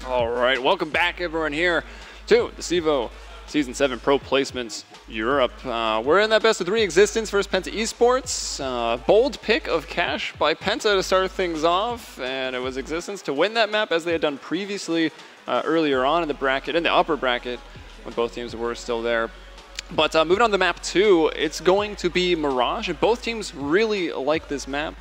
All right, welcome back everyone here to the CEVO Season 7 Pro Placements Europe. We're in that best of 3 existence versus Penta Esports. Bold pick of Cash by Penta to start things off, and it was existence to win that map as they had done previously earlier on in the bracket, in the upper bracket, when both teams were still there. But moving on to map 2, it's going to be Mirage, and both teams really like this map.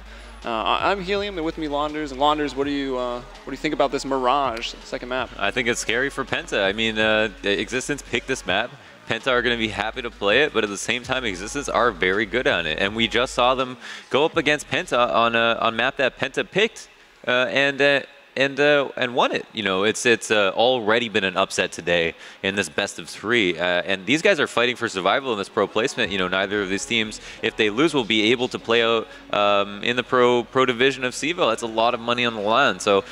I'm Helium, and with me Launders. And Launders, what do you think about this Mirage second map? I think it's scary for Penta. I mean, Existence picked this map. Penta are going to be happy to play it, but at the same time, Existence are very good on it. And we just saw them go up against Penta on a map that Penta picked and won it. You know, it's already been an upset today in this best of 3, and these guys are fighting for survival in this pro placement. You know, neither of these teams, if they lose, will be able to play out in the pro division of CEVO. That's a lot of money on the line. So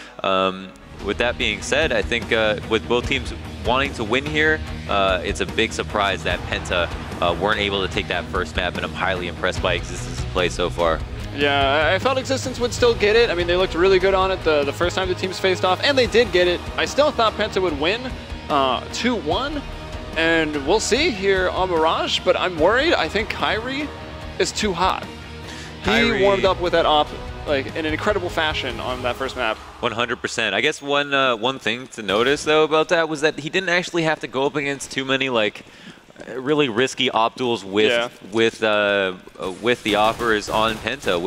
with that being said, I think with both teams wanting to win here, it's a big surprise that Penta weren't able to take that first map, and I'm highly impressed by Existence's play so far. Yeah, I felt Existence would still get it. I mean, they looked really good on it the first time the teams faced off, and they did get it. I still thought Penta would win 2-1, and we'll see here on Mirage, but I'm worried. I think Kyrie is too hot. He warmed up with that op like in an incredible fashion on that first map. 100%. I guess one thing to notice, though, about that was that he didn't actually have to go up against too many, like, really risky op duels with the offers on Penta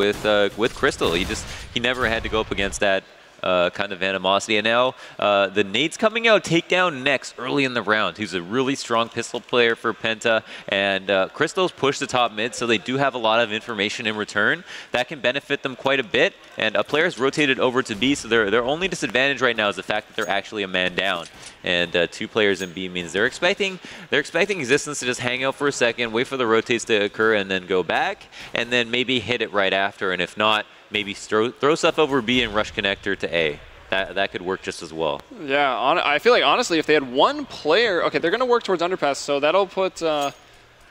with Crystal. He never had to go up against that kind of animosity. And now the nades coming out, takedown next early in the round. He's a really strong pistol player for Penta, and Crystal's pushed the top mid, so they do have a lot of information in return that can benefit them quite a bit. And a player's rotated over to B, so their only disadvantage right now is the fact that they're actually a man down. And 2 players in B means they're expecting Existence to just hang out for a second, wait for the rotates to occur, and then go back, and then maybe hit it right after. And if not, maybe throw stuff over B and rush connector to A. That could work just as well. Yeah, I feel like, honestly, if they had one player... Okay, they're going to work towards underpass, so that'll put...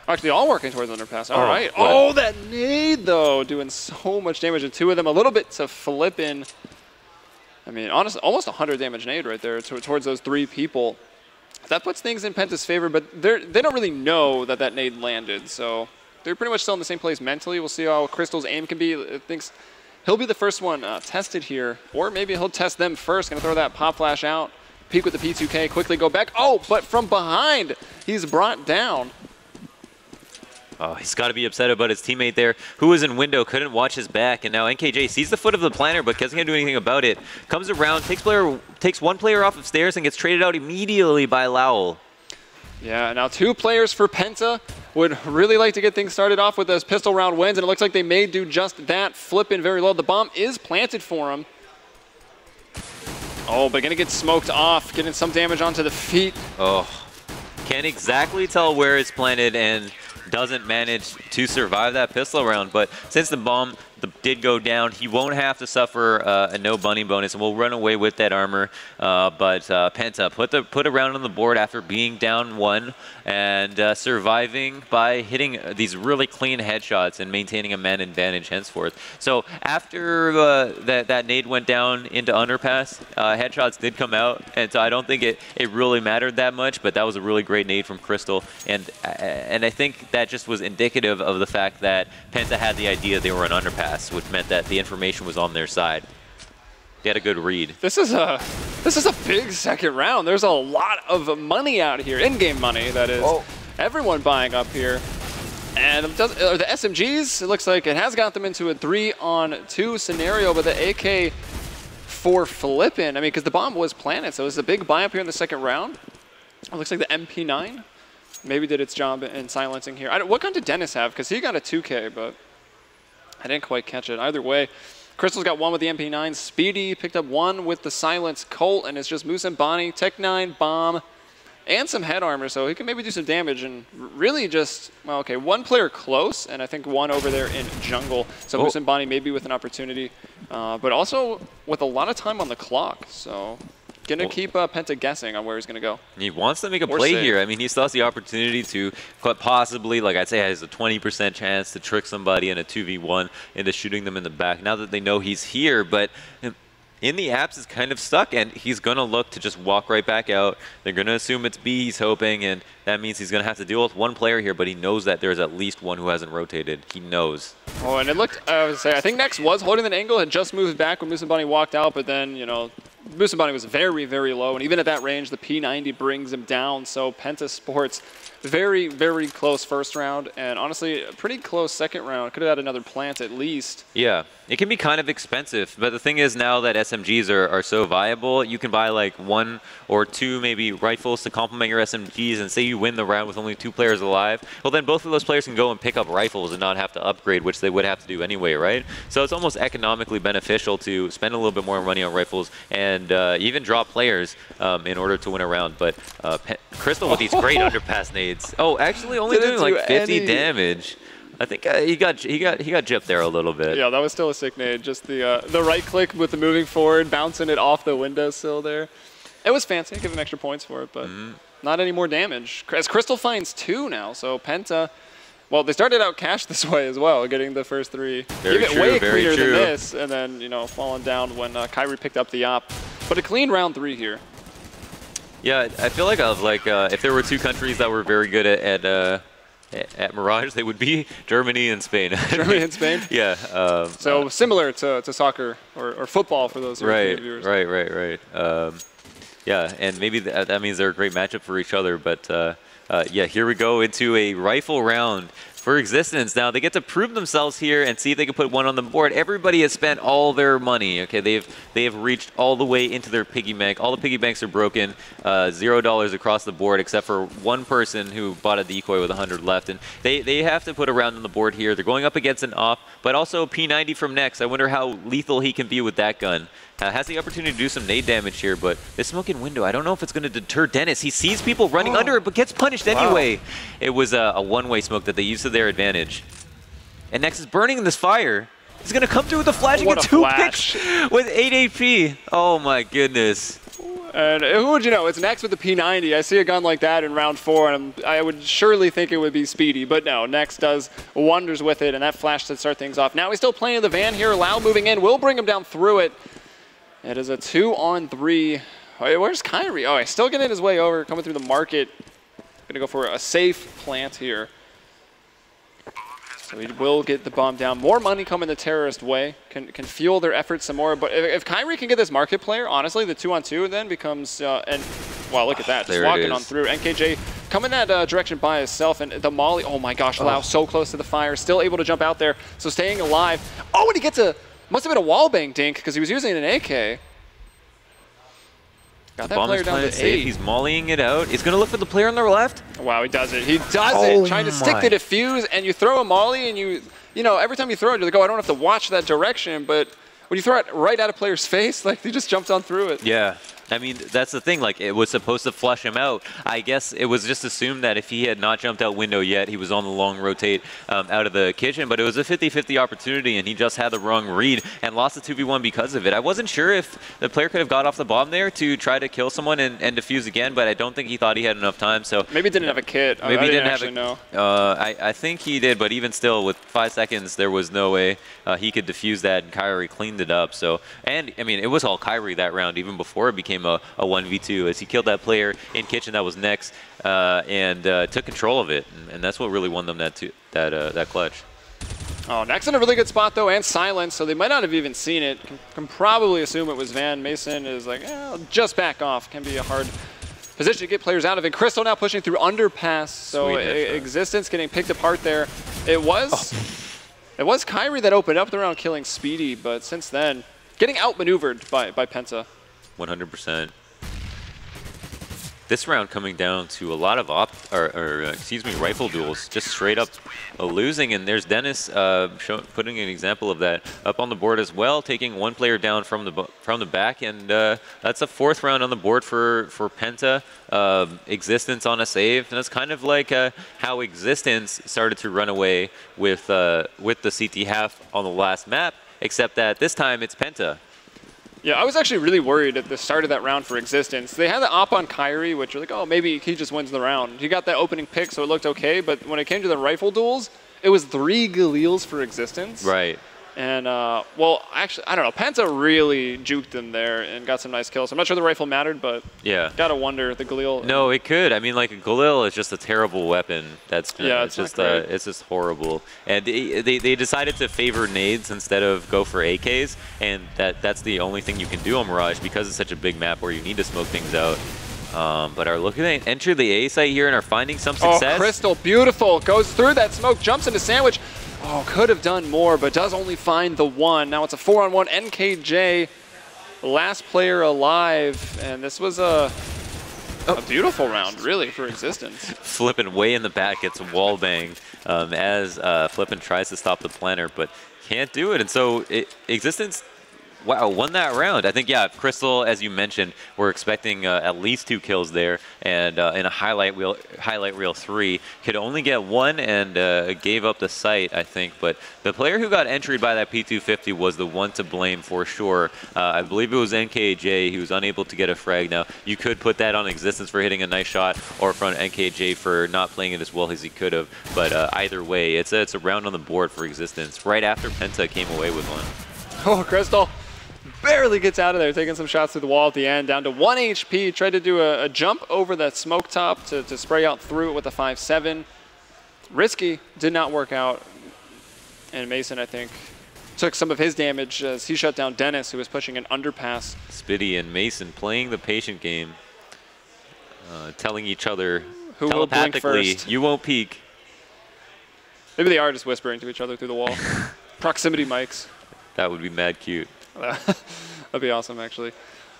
actually, all working towards underpass. All right. Oh, that nade, though, doing so much damage. And 2 of them a little bit to flip in. I mean, honestly, almost 100 damage nade right there towards those 3 people. That puts things in Penta's favor, but they don't really know that nade landed, so they're pretty much still in the same place mentally. We'll see how Crystal's aim can be. I think he'll be the first one tested here, or maybe he'll test them first. Going to throw that pop flash out, peek with the P2K, quickly go back. Oh, but from behind, he's brought down. Oh, he's got to be upset about his teammate there, who was in window, couldn't watch his back, and now NKJ sees the foot of the planter, but doesn't do anything about it. Comes around, takes 1 player off of stairs, and gets traded out immediately by Lowell. Yeah, now 2 players for Penta would really like to get things started off with those pistol round wins, and it looks like they may do just that. Flipping very low. The bomb is planted for him. Oh, but gonna get smoked off, getting some damage onto the feet. Oh, can't exactly tell where it's planted and doesn't manage to survive that pistol round, but since the bomb did go down, he won't have to suffer a no bunny bonus, and will run away with that armor. But Penta put a round on the board after being down 1 and surviving by hitting these really clean headshots and maintaining a man advantage henceforth. So after that nade went down into underpass, headshots did come out, and so I don't think it really mattered that much, but that was a really great nade from Crystal, and I think that just was indicative of the fact that Penta had the idea they were an underpass, which meant that the information was on their side. They had a good read. This is a big second round. There's a lot of money out here, in-game money, that is. Whoa. Everyone buying up here. And the SMGs, it looks like it has got them into a 3-on-2 scenario, but the AK for flipping, I mean, because the bomb was planted, so it was a big buy up here in the second round. It looks like the MP9 maybe did its job in silencing here. What gun did Dennis have? Because he got a 2K, but I didn't quite catch it. Either way, Crystal's got 1 with the MP9. Speedy picked up 1 with the Silence Colt, and it's just Moose and Bonnie, Tech 9, Bomb, and some head armor, so he can maybe do some damage, and really just, well, okay, 1 player close, and I think 1 over there in jungle. So Moose and Bonnie maybe with an opportunity, but also with a lot of time on the clock, so gonna keep Penta guessing on where he's gonna go. He wants to make a play here. I mean, he still has the opportunity to quite possibly, like I'd say, has a 20% chance to trick somebody in a 2v1 into shooting them in the back. Now that they know he's here, but in the apps is kind of stuck, and he's going to look to just walk right back out. They're going to assume it's B, he's hoping, and that means he's going to have to deal with one player here, but he knows that there's at least one who hasn't rotated. He knows. Oh, and it looked, I think Nex was holding that angle, had just moved back when Musabani walked out, but then, you know, Musabani was very, very low, and even at that range, the P90 brings him down, so Penta Sports, very, very close first round, and honestly, a pretty close second round. Could have had another plant at least. Yeah, it can be kind of expensive, but the thing is now that SMGs are so viable, you can buy like 1 or 2 maybe rifles to complement your SMGs, and say you win the round with only 2 players alive, well then both of those players can go and pick up rifles and not have to upgrade, which they would have to do anyway, right? So it's almost economically beneficial to spend a little bit more money on rifles and even drop players in order to win a round. But Crystal with these great underpass nades. Oh, actually only doing like 50 damage. I think he got gypped there a little bit. Yeah, that was still a sick nade. Just the right click with the moving forward, bouncing it off the windowsill there. It was fancy. Give him extra points for it, but not any more damage. As Crystal finds 2 now, so Penta. Well, they started out cash this way as well, getting the first 3. Very true, way very cleaner true. than this, and then, you know, falling down when Kyrie picked up the op. But a clean round 3 here. Yeah, I feel like if there were 2 countries that were very good at Mirage, they would be Germany and Spain. Germany and Spain? Yeah. So similar to soccer or football for those viewers. Right. Yeah, and maybe that means they're a great matchup for each other. But yeah, here we go into a rifle round for Existence. Now they get to prove themselves here and see if they can put one on the board. Everybody has spent all their money. Okay, they have reached all the way into their piggy bank. All the piggy banks are broken. $0 across the board, except for one person who bought a decoy with 100 left. And they have to put a round on the board here. They're going up against an op, but also P90 from Nex. I wonder how lethal he can be with that gun. Has the opportunity to do some nade damage here, but this smoking window, I don't know if it's going to deter Dennis. He sees people running under it, but gets punished anyway. It was a one-way smoke that they used to their advantage. And Nex is burning in this fire. He's going to come through with a flashing and 2 picks with 8 AP. Oh my goodness. And who would you know? It's Nex with the P90. I see a gun like that in round 4, and I would surely think it would be Speedy. But no, Nex does wonders with it, and that flash to start things off. Now he's still playing in the van here. Lau moving in will bring him down through it. It is a 2-on-3. Oh, where's Kyrie? Oh, he's still getting his way over, coming through the market. Gonna go for a safe plant here. So he will get the bomb down. More money coming the Terrorist way. Can fuel their efforts some more. But if Kyrie can get this market player, honestly, the 2-on-2 then becomes, and wow, look at that. Just walking on through. NKJ coming that direction by himself, and the molly, oh my gosh, Lau so close to the fire, still able to jump out there, so staying alive. Oh, and he gets a, must have been a wallbang dink because he was using an AK. Got that player down to 8. He's mollying it out. He's going to look for the player on the left. Wow, he does it. He does it. Trying to stick the defuse, and you throw a molly, and you know, every time you throw it, you're like, oh, I don't have to watch that direction. But when you throw it right at a player's face, like, he just jumps on through it. Yeah. I mean, that's the thing. Like, it was supposed to flush him out. I guess it was just assumed that if he had not jumped out window yet, he was on the long rotate out of the kitchen. But it was a 50-50 opportunity, and he just had the wrong read and lost the 2v1 because of it. I wasn't sure if the player could have got off the bomb there to try to kill someone and defuse again, but I don't think he thought he had enough time. So maybe didn't have a kit. Maybe I didn't actually know. I think he did, but even still, with 5 seconds, there was no way he could defuse that, and Kyrie cleaned it up. So, and I mean, it was all Kyrie that round, even before it became a 1v2, as he killed that player in kitchen that was Nex and took control of it, and that's what really won them that clutch. Oh, Nex in a really good spot though, and silence, so they might not have even seen it. Can probably assume it was Van. Mason is like, I'll just back off. Can be a hard position to get players out of it. Crystal now pushing through underpass, so Existence getting picked apart there. It was Kyrie that opened up the round killing Speedy, but since then, getting outmaneuvered by Penta. 100%. This round coming down to a lot of rifle duels, just straight up losing, and there's Dennis putting an example of that up on the board as well, taking one player down from the back, and that's a 4th round on the board for Penta. Existence on a save, and that's kind of like how Existence started to run away with the CT half on the last map, except that this time it's Penta. Yeah, I was actually really worried at the start of that round for Existence. They had the op on Kyrie, which you're like, oh, maybe he just wins the round. He got that opening pick, so it looked okay, but when it came to the rifle duels, it was 3 Galils for Existence. Right. And, well, actually, I don't know. Penta really juked them there and got some nice kills. I'm not sure the rifle mattered, but yeah, gotta wonder the Galil. No, it could. I mean, like a Galil is just a terrible weapon. That's it's just horrible. And they decided to favor nades instead of go for AKs, and that's the only thing you can do on Mirage because it's such a big map where you need to smoke things out. But are looking at enter the A site here and are finding some success. Oh, Crystal, beautiful. Goes through that smoke, jumps into Sandwich. Oh, could have done more, but does only find the one. Now it's a 4-on-1. NKJ, last player alive. And this was a beautiful round, really, for Existence. Flippin' way in the back gets wall banged as Flippin' tries to stop the planner, but can't do it. And so Existence, wow, won that round. I think, yeah, Crystal, as you mentioned, we're expecting at least 2 kills there, and in a highlight reel 3, could only get 1 and gave up the site, I think. But the player who got entered by that P250 was the one to blame for sure. I believe it was NKJ. He was unable to get a frag. Now, you could put that on Existence for hitting a nice shot, or from NKJ for not playing it as well as he could have. But either way, it's a round on the board for Existence, right after Penta came away with one. Oh, Crystal barely gets out of there, taking some shots through the wall at the end, down to 1 HP. Tried to do a jump over that smoke top to spray out through it with a 5-7. Risky, did not work out. And Mason, I think, took some of his damage as he shut down Dennis, who was pushing an underpass. Spitty and Mason playing the patient game, telling each other who telepathically, you won't peek. Maybe they are just whispering to each other through the wall. Proximity mics. That would be mad cute. That'd be awesome, actually.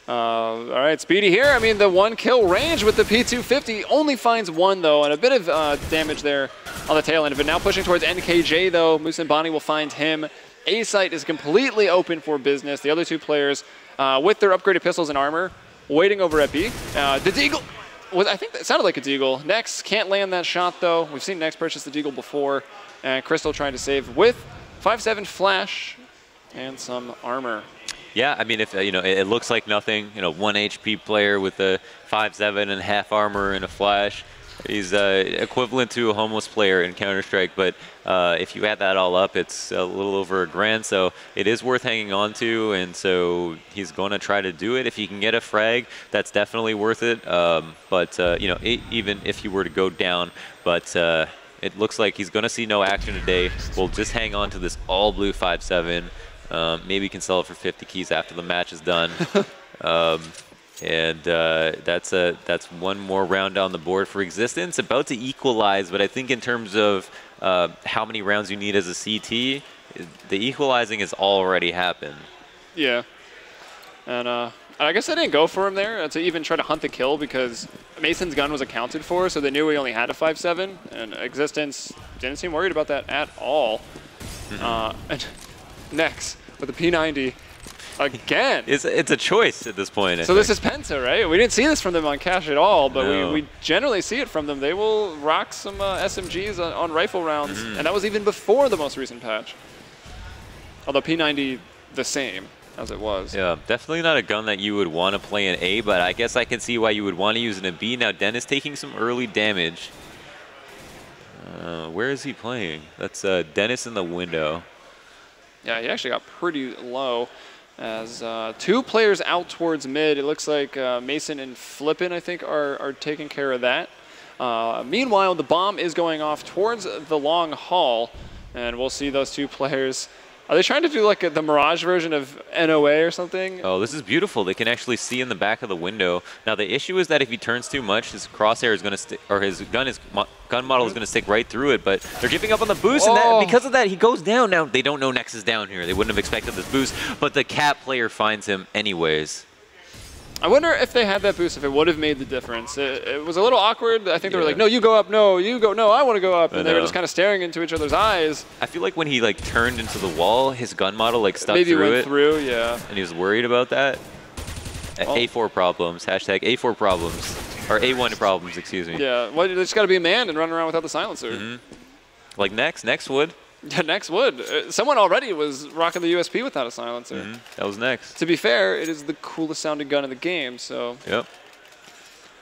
All right, Speedy here. I mean, the 1 kill range with the P250 only finds 1, though, and a bit of damage there on the tail end of it. Now pushing towards NKJ, though. Moose and Bonnie will find him. A site is completely open for business. The other 2 players, with their upgraded pistols and armor, waiting over at B. The Deagle, I think that sounded like a Deagle. Nex can't land that shot, though. We've seen Nex purchase the Deagle before. And Crystal trying to save with 5-7 flash and some armor. Yeah, I mean, if it looks like nothing. 1 HP player with a 5-7 and half armor and a flash. He's equivalent to a homeless player in Counter-Strike, but if you add that all up, it's a little over $1,000. So it is worth hanging on to, and so he's going to try to do it. If he can get a frag, that's definitely worth it. But even if he were to go down, but it looks like he's going to see no action today. We'll just hang on to this all blue 5-7. Maybe can sell it for 50 keys after the match is done. And that's 1 more round on the board for Existence. About to equalize, but I think in terms of how many rounds you need as a CT, the equalizing has already happened. Yeah. And I guess I didn't go for him there to even try to hunt the kill because Mason's gun was accounted for, so they knew he only had a 5-7, and Existence didn't seem worried about that at all. And Nex with the P90 again. It's a choice at this point. So this is Penta, right? We didn't see this from them on Cash at all, but we generally see it from them. They will rock some SMGs on rifle rounds, and that was even before the most recent patch. Although P90 the same as it was. Yeah, definitely not a gun that you would want to play in A, but I guess I can see why you would want to use it in B. Now Dennis taking some early damage. Where is he playing? That's Dennis in the window. Yeah, he actually got pretty low as 2 players out towards mid. It looks like Mason and Flippin, I think, are taking care of that. Meanwhile, the bomb is going off towards the long hall, and we'll see those 2 players. Are they trying to do like the Mirage version of NOA or something? Oh, this is beautiful. They can actually see in the back of the window. Now, the issue is that if he turns too much, his crosshair is going to stick, or his gun model is going to stick right through it, but they're giving up on the boost, and because of that, he goes down. Now, they don't know Nex is down here. They wouldn't have expected this boost, but the Cat player finds him anyways. I wonder if they had that boost, if it would have made the difference. It was a little awkward. I think they were like, no, you go up, no, you go, no, I want to go up. And they were just kind of staring into each other's eyes. I feel like when he turned into the wall, his gun model stuck Maybe through it. Maybe went through, yeah. And he was worried about that. A4 problems, hashtag A4 problems. Or A1 problems, excuse me. Yeah, well, they just got to be a man and run around without the silencer. Like Nex would. Yeah, Nex would. Someone already was rocking the USP without a silencer. That was Nex. To be fair, it is the coolest sounding gun in the game, so. Yep.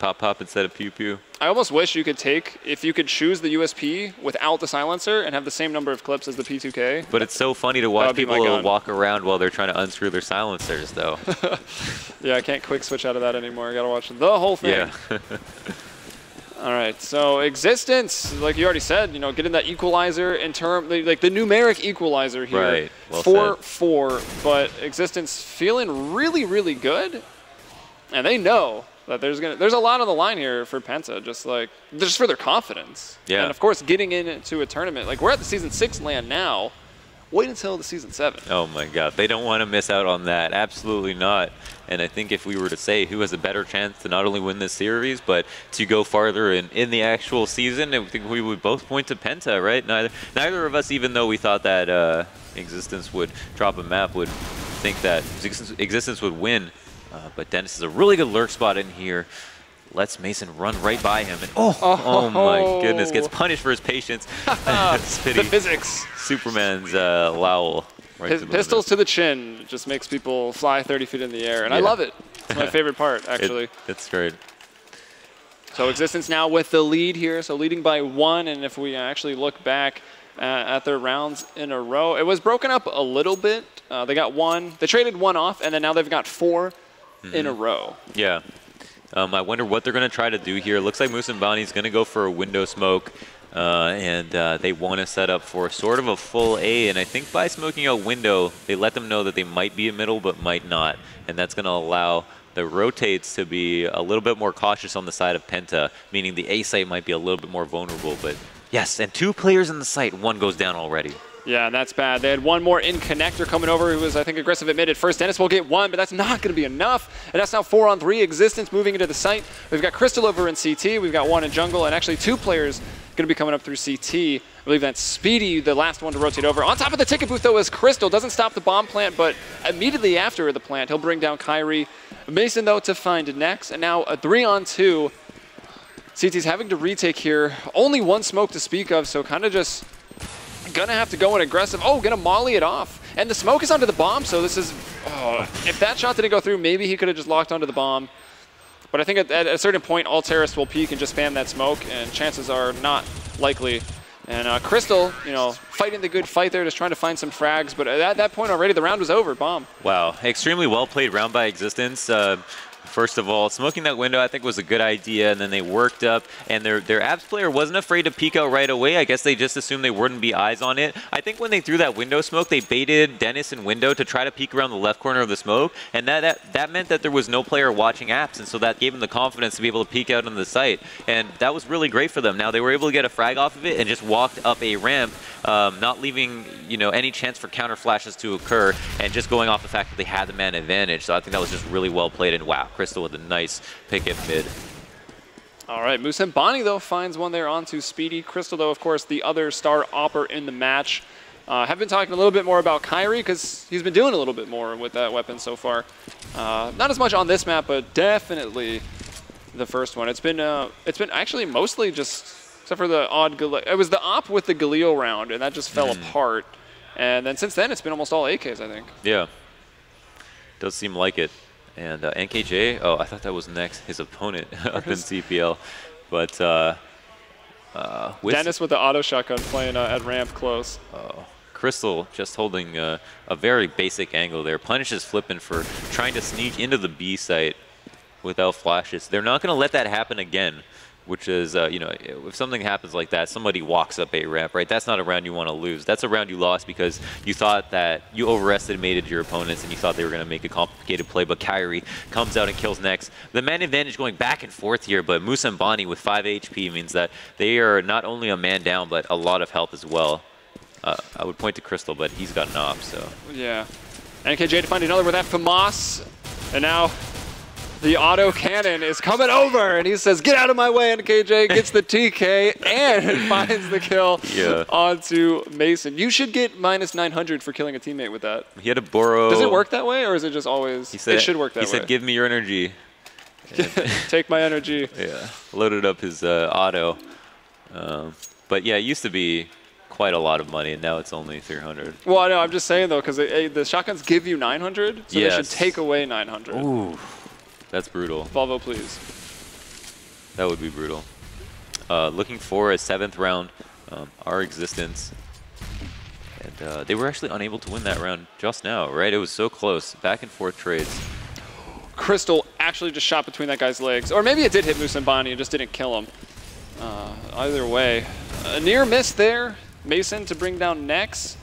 pop pop instead of pew pew. I almost wish you could if you could choose the USP without the silencer and have the same number of clips as the P2K. But it's so funny to watch people walk around while they're trying to unscrew their silencers, though. Yeah, I can't quick switch out of that anymore. I gotta watch the whole thing. Yeah. All right, so Existence, like you already said, you know, getting that equalizer in term, like the numeric equalizer here. Right. Well 4-4, but Existence feeling really, really good, and they know that there's a lot on the line here for Penta, just for their confidence. Yeah. And of course, getting into a tournament, like we're at the Season 6 land now. Wait until the Season 7. Oh my God, they don't want to miss out on that. Absolutely not. And I think if we were to say who has a better chance to not only win this series, but to go farther in the actual season, I think we would both point to Penta, right? Neither of us, even though we thought that Existence would drop a map, would think that Existence would win. But Dennis is a really good lurk spot in here. Lets Mason run right by him. And oh my goodness, gets punished for his patience. The physics. Superman's Lowell. Right Pistols to the chin just makes people fly 30 feet in the air, and I love it. It's my favorite part, actually. It's great. So Existence now with the lead here, so leading by 1, and if we actually look back at their rounds in a row, it was broken up a little bit. They got 1. They traded 1 off, and then now they've got 4 in a row. Yeah. I wonder what they're going to try to do here. It looks like Musambani's going to go for a window smoke. And they want to set up for sort of a full A, and I think by smoking out window, they let them know that they might be a middle but might not, and that's going to allow the rotates to be a little bit more cautious on the side of Penta, meaning the A site might be a little bit more vulnerable. But yes, and 2 players in the site, 1 goes down already. Yeah, and that's bad. They had 1 more in connector coming over who was, I think, aggressive at mid at first. Dennis will get 1, but that's not going to be enough. And that's now 4 on 3. Existence moving into the site. We've got Crystal over in CT. We've got 1 in jungle, and actually 2 players going to be coming up through CT. I believe that's Speedy, the last one to rotate over. On top of the ticket booth, though, is Crystal. Doesn't stop the bomb plant, but immediately after the plant, he'll bring down Kyrie. Mason, though, to find next. And now a 3-on-2. CT's having to retake here. Only 1 smoke to speak of, so kind of just gonna have to go in aggressive. Oh, gonna molly it off. And the smoke is onto the bomb, so this is... if that shot didn't go through, maybe he could have just locked onto the bomb. But I think at a certain point, all terrorists will peek and just spam that smoke, and chances are not likely. And Crystal, you know, fighting the good fight there, just trying to find some frags. But at that point already, the round was over. Bomb. Wow, extremely well played round by Existence. First of all, smoking that window I think was a good idea, and then they worked up, and their Abs player wasn't afraid to peek out right away. I guess they just assumed they wouldn't be eyes on it. I think when they threw that window smoke, they baited Dennis and window to try to peek around the left corner of the smoke, and that meant that there was no player watching Abs, and so that gave them the confidence to be able to peek out on the site, and that was really great for them. Now they were able to get a frag off of it and just walked up a ramp, not leaving any chance for counter flashes to occur, and just going off the fact that they had the man advantage. So I think that was just really well played, and wow, Crystal with a nice pick at mid. All right, Musambani, though, finds one there onto Speedy. Crystal, though, of course, the other star opper in the match. Have been talking a little bit more about Kyrie because he's been doing a little bit more with that weapon so far. Not as much on this map, but definitely the first one. It's been actually mostly just, except for the odd, it was the op with the Galil round, and that just fell apart. And then since then, it's been almost all AKs, I think. Yeah, does seem like it. And NKJ, oh, I thought that was next, his opponent up in CPL. But Dennis with the auto shotgun playing at ramp close. Crystal just holding a very basic angle there. Punishes Flippin for trying to sneak into the B site without flashes. They're not going to let that happen again, which is, if something happens like that, somebody walks up a ramp, right? That's not a round you want to lose. That's a round you lost because you thought that you overestimated your opponents and you thought they were going to make a complicated play, but Kyrie comes out and kills next. The man advantage going back and forth here, but Musambani with 5 HP means that they are not only a man down, but a lot of health as well. I would point to Crystal, but he's got an op, so. Yeah. NKJ to find another with that FAMAS, and now the auto cannon is coming over, and he says, "Get out of my way!" And KJ gets the TK and finds the kill onto Mason. You should get -900 for killing a teammate with that. He had to borrow. Does it work that way, or is it just always? He said, it should work that way. He said, "Give me your energy." Take my energy. Yeah, loaded up his auto. But yeah, it used to be quite a lot of money, and now it's only 300. Well, I know. I'm just saying though, because the shotguns give you 900, so they should take away 900. Ooh. That's brutal. Volvo, please. That would be brutal. Looking for a 7th round, our existence. And they were actually unable to win that round just now, right? It was so close. Back and forth trades. Crystal actually just shot between that guy's legs. Or maybe it did hit Musambani and just didn't kill him. Either way. A near miss there. Mason to bring down Nex.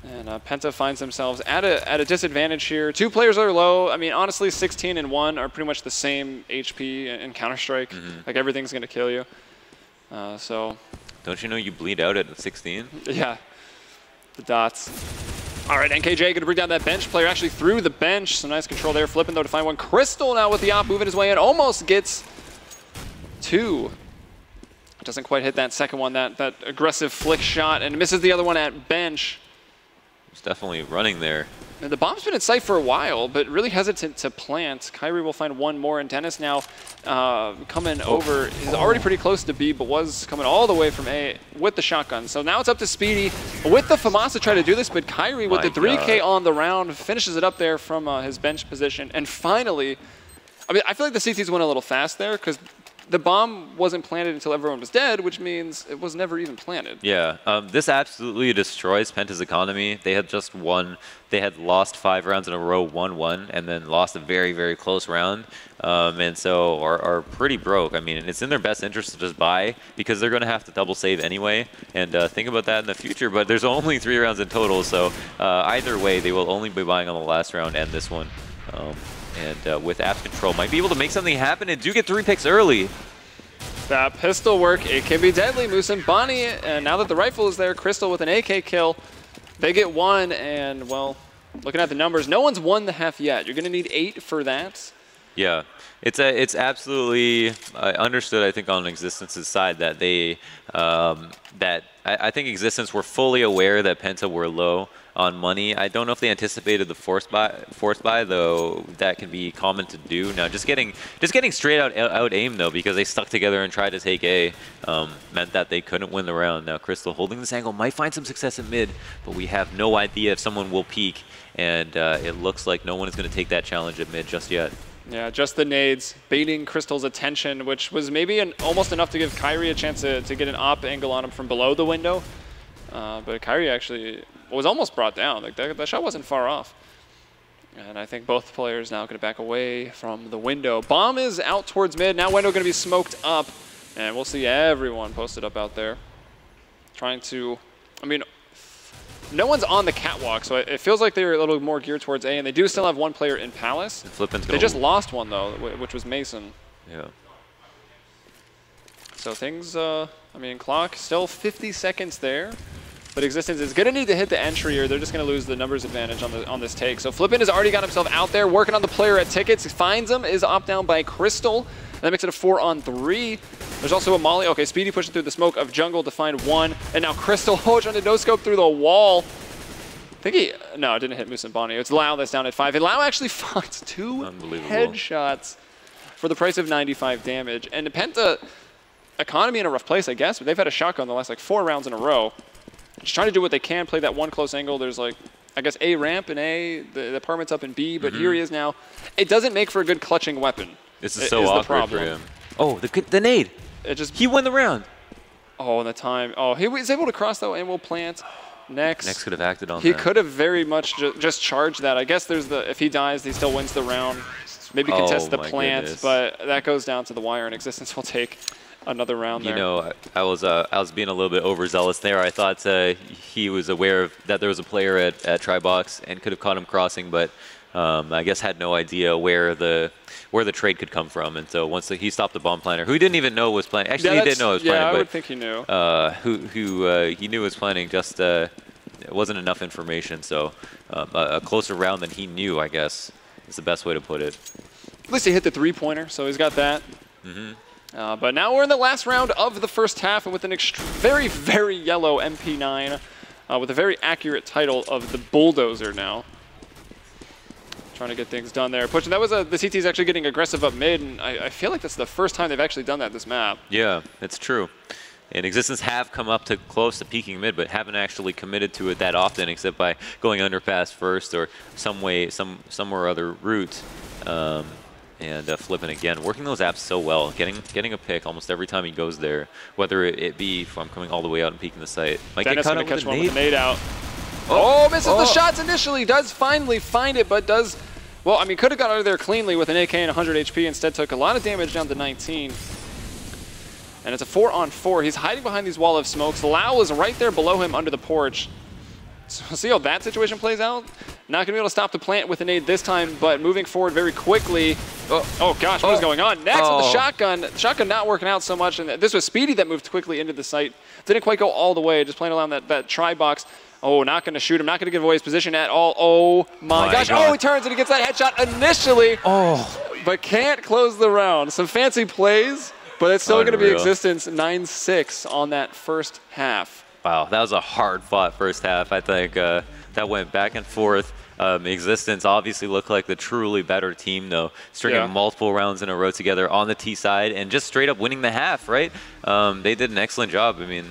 And Penta finds themselves at a disadvantage here. 2 players are low. I mean, honestly, 16 and 1 are pretty much the same HP in Counter-Strike. Like, everything's going to kill you. So... Don't you know you bleed out at 16? Yeah. The dots. All right, NKJ going to bring down that bench player. Actually through the bench. Some nice control there. Flipping, though, to find one. Crystal now with the op moving his way in. Almost gets 2. Doesn't quite hit that second one. That aggressive flick shot. And misses the other one at bench. It's definitely running there. And the bomb's been in sight for a while, but really hesitant to plant. Kyrie will find one more, and Dennis now coming over. He's already pretty close to B, but was coming all the way from A with the shotgun. So now it's up to Speedy with the FAMAS to try to do this, but Kyrie with the 3K on the round finishes it up there from his bench position. And finally, I mean, I feel like the CTs went a little fast there because the bomb wasn't planted until everyone was dead, which means it was never even planted. Yeah, this absolutely destroys Penta's economy. They had just won. They had lost 5 rounds in a row, 1-1, and then lost a very, very close round. And so are pretty broke. I mean, it's in their best interest to just buy because they're going to have to double save anyway. And think about that in the future. But there's only 3 rounds in total, so either way, they will only be buying on the last round and this one. And with Apps Control, might be able to make something happen and do get 3 picks early. That pistol work, it can be deadly. Musambani, and now that the rifle is there, Crystal with an AK kill. They get 1, and, well, looking at the numbers, no one's won the half yet. You're going to need 8 for that. Yeah, it's absolutely understood, I think, on Existence's side that they, I think Existence were fully aware that Penta were low on money. I don't know if they anticipated the force buy, though that can be common to do. Now, just getting straight out aim though, because they stuck together and tried to take A, meant that they couldn't win the round. Now, Crystal holding this angle might find some success in mid, but we have no idea if someone will peek, and it looks like no one is going to take that challenge at mid just yet. Yeah, just the nades, baiting Crystal's attention, which was maybe almost enough to give Kyrie a chance to get an op angle on him from below the window. But Kyrie actually was almost brought down. Like that shot wasn't far off. And I think both players now going to back away from the window. Bomb is out towards mid. Now window going to be smoked up. And we'll see everyone posted up out there. Trying to, I mean, no one's on the catwalk, so it feels like they're a little more geared towards A, and they do still have 1 player in Palace. They just lost one, though, which was Mason. Yeah. So things, I mean, clock still 50 seconds there, but Existence is going to need to hit the entry, or they're just going to lose the numbers advantage on this take. So Flippin has already got himself out there, working on the player at tickets. He finds him, is opt down by Crystal. That makes it a 4-on-3. There's also a molly. Okay, Speedy pushing through the smoke of jungle to find 1. And now Crystal trying to no-scope through the wall. I think he... No, it didn't hit Musambani. It's Lau that's down at 5. And Lau actually finds 2 headshots for the price of 95 damage. And the Penta economy in a rough place, I guess. But they've had a shotgun the last, like, 4 rounds in a row. Just trying to do what they can, play that 1 close angle. There's, like, I guess A ramp and A. The apartment's up in B. But here he is now. It doesn't make for a good clutching weapon. This is so awkward for him. Oh, the nade. He won the round. Oh, and the time. Oh, he was able to cross, though, and will plant. Next could have acted on that. He could have very much just charged that. I guess there's the, if he dies, he still wins the round. Maybe contest the plant, but that goes down to the wire, and Existence will take another round there. You know, I was being a little bit overzealous there. I thought he was aware that there was a player at Tribox and could have caught him crossing, but I guess had no idea where the trade could come from. And so once he stopped the bomb planter, who he didn't even know was planning. Actually, he did know was planning, yeah, I but would think he knew. Who he knew was planning, just it wasn't enough information. So a closer round than he knew, I guess, is the best way to put it. At least he hit the 3-pointer, so he's got that. But now we're in the last round of the first half, and with an very, very yellow MP9 with a very accurate title of the Bulldozer now. Trying to get things done there. Pushing. That was the CT's actually getting aggressive up mid, and I feel like that's the first time they've actually done that this map. Yeah, it's true. And Existence have come up to close to peaking mid, but haven't actually committed to it that often, except by going underpass first or somewhere other route. And flipping again, working those apps so well, getting a pick almost every time he goes there, whether it be if I'm coming all the way out and peeking the site. Might Dennis get gonna catch one with with a nade out. Oh, misses the shots initially, does finally find it, but does, well, I mean, could have got out of there cleanly with an AK and 100 HP, instead took a lot of damage down to 19. And it's a 4-on-4. He's hiding behind these wall of smokes. Lau is right there below him under the porch. So we'll see how that situation plays out. Not going to be able to stop the plant with a nade this time, but moving forward very quickly. Oh gosh, what is going on? Next with the shotgun. The shotgun not working out so much, and this was Speedy that moved quickly into the site. Didn't quite go all the way, just playing around that tri-box. Oh, not going to shoot him, not going to give away his position at all. Oh my gosh. Oh, he turns and he gets that headshot initially, but can't close the round. Some fancy plays, but it's still going to be Existence 9-6 on that first half. Wow, that was a hard-fought first half. I think that went back and forth. Existence obviously looked like the truly better team, though, stringing multiple rounds in a row together on the T side and just straight up winning the half, right? They did an excellent job. I mean,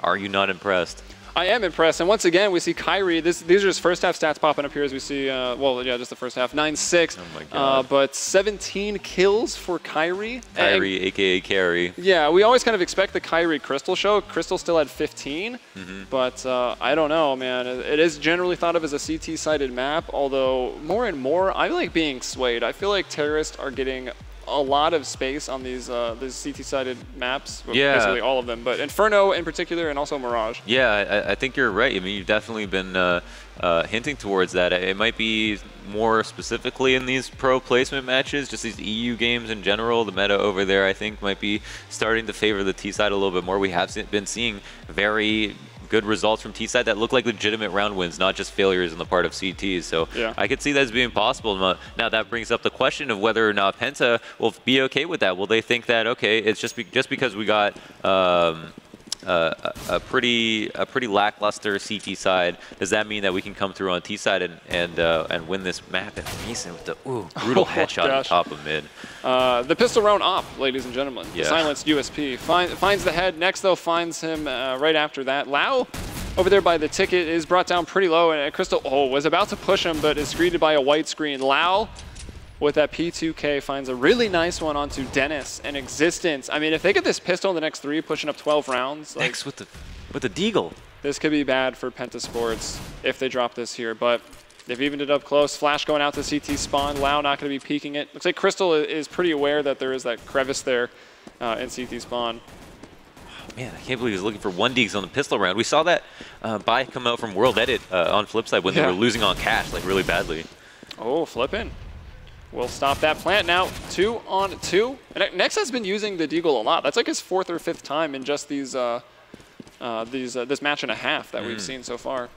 are you not impressed? I am impressed, and once again, we see Kyrie. These are just first half stats popping up here as we see, well, yeah, just the first half, 9-6. Oh my God. But 17 kills for Kyrie. Kyrie, a.k.a. Carry. Yeah, we always kind of expect the Kyrie Crystal show. Crystal still had 15, but I don't know, man. It is generally thought of as a CT-sided map, although more and more, I like being swayed. I feel like terrorists are getting a lot of space on these CT-sided maps, basically all of them, but Inferno in particular, and also Mirage. Yeah, I think you're right. I mean, you've definitely been hinting towards that. It might be more specifically in these pro placement matches, just these EU games in general. The meta over there, I think, might be starting to favor the T side a little bit more. We have been seeing very good results from T side that look like legitimate round wins, not just failures on the part of CTs. So I could see that as being possible. Now that brings up the question of whether or not Penta will be okay with that. Will they think that, okay, it's just because we got a pretty lackluster CT side, does that mean that we can come through on T side and win this map? And Mason with the brutal headshot on top of mid. The pistol round op, ladies and gentlemen. The silenced USP finds the head. Next though finds him right after that. Lau over there by the ticket is brought down pretty low, and Crystal was about to push him, but is greeted by a white screen. Lau with that P2K finds a really nice one onto Dennis and Existence. I mean, if they get this pistol in the next 3, pushing up 12 rounds. Next with the Deagle. This could be bad for Penta Sports if they drop this here, but they've evened it up close. Flash going out to CT spawn. Lau not going to be peeking it. Looks like Crystal is pretty aware that there is that crevice there in CT spawn. Man, I can't believe he was looking for 1 Deags on the pistol round. We saw that buy come out from World Edit on Flipside when they were losing on cash, like really badly. Oh, flipping. We'll stop that plant now. 2-on-2. And Nex has been using the Deagle a lot. That's like his 4th or 5th time in just this match and a half that we've seen so far.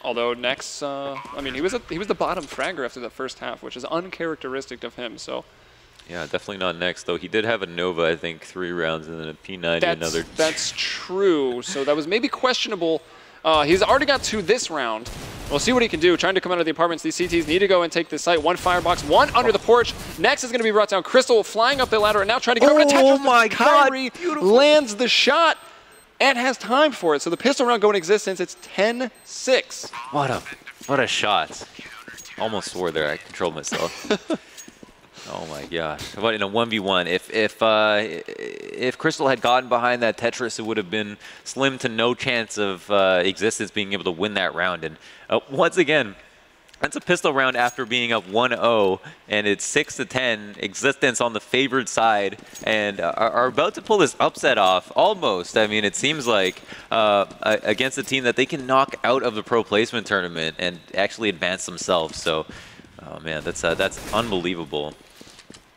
Although Nex, I mean, he was the bottom fragger after the first half, which is uncharacteristic of him. So. Yeah, definitely not Nex, though. He did have a Nova, I think, 3 rounds, and then a P90 another. That's true. So that was maybe questionable. He's already got 2 this round. We'll see what he can do. Trying to come out of the apartments. These CTs need to go and take this site. 1 firebox, 1 under the porch. Next is going to be brought down. Crystal flying up the ladder and now trying to get over to Tetris. Oh my God! Kyrie lands the shot and has time for it. So the pistol round going Existence. It's 10-6. What a shot! Almost swore there. I controlled myself. Oh my gosh! But in a 1v1, if Crystal had gotten behind that Tetris, it would have been slim to no chance of Existence being able to win that round. And once again, that's a pistol round after being up 1-0, and it's 6-10. Existence on the favored side, and are about to pull this upset off. Almost. I mean, it seems like against a team that they can knock out of the pro placement tournament and actually advance themselves. So, oh man, that's unbelievable.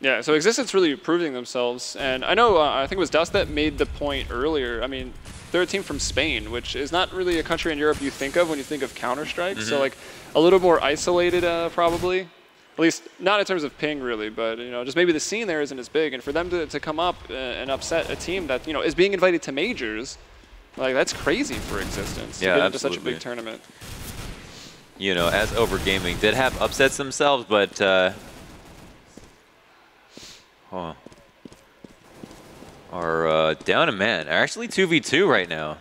Yeah, so Existence really proving themselves. And I know, I think it was Dust that made the point earlier. I mean, they're a team from Spain, which is not really a country in Europe you think of when you think of Counter-Strike. So, like, a little more isolated, probably. At least, not in terms of ping, really, but, you know, just maybe the scene there isn't as big. And for them to come up and upset a team that, you know, is being invited to majors, like, that's crazy for Existence to get into such a big tournament. You know, as Overgaming did have upsets themselves, but... are down a man. Actually 2v2 right now.